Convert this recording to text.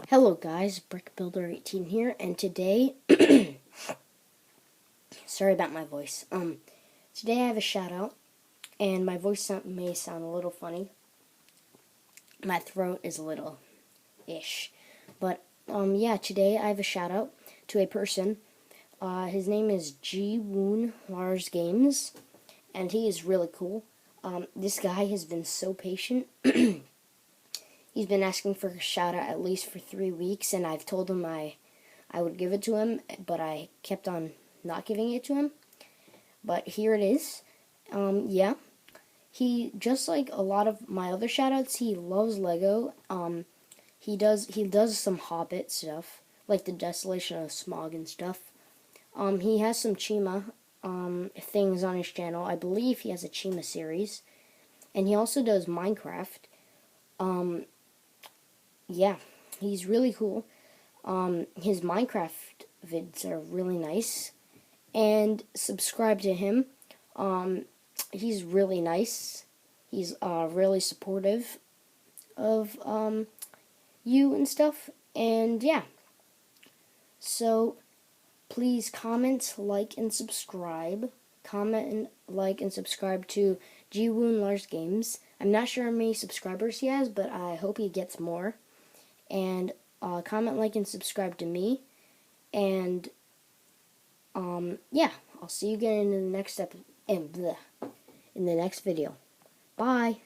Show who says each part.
Speaker 1: Hello guys, BrickBuilder18 here, and today, sorry about my voice, today I have a shout out, and my voice may sound a little funny. My throat is a little-ish, but, yeah, today I have a shout out to a person. His name is Ji-Woon Lars Games, and he is really cool. This guy has been so patient. He's been asking for a shout out at least for 3 weeks, and I've told him I would give it to him, but I kept on not giving it to him. But here it is. Yeah. He, just like a lot of my other shout outs, he loves Lego. He does some Hobbit stuff, like the Desolation of Smaug and stuff. He has some Chima things on his channel. I believe he has a Chima series. And he also does Minecraft. Yeah, he's really cool. His Minecraft vids are really nice. And subscribe to him. He's really nice. He's really supportive of you and stuff. And yeah. So please comment, like, and subscribe. Comment and like and subscribe to Ji-Woon Lars Games. I'm not sure how many subscribers he has, but I hope he gets more. And comment, like, and subscribe to me. And yeah, I'll see you again in the next in the next video. Bye.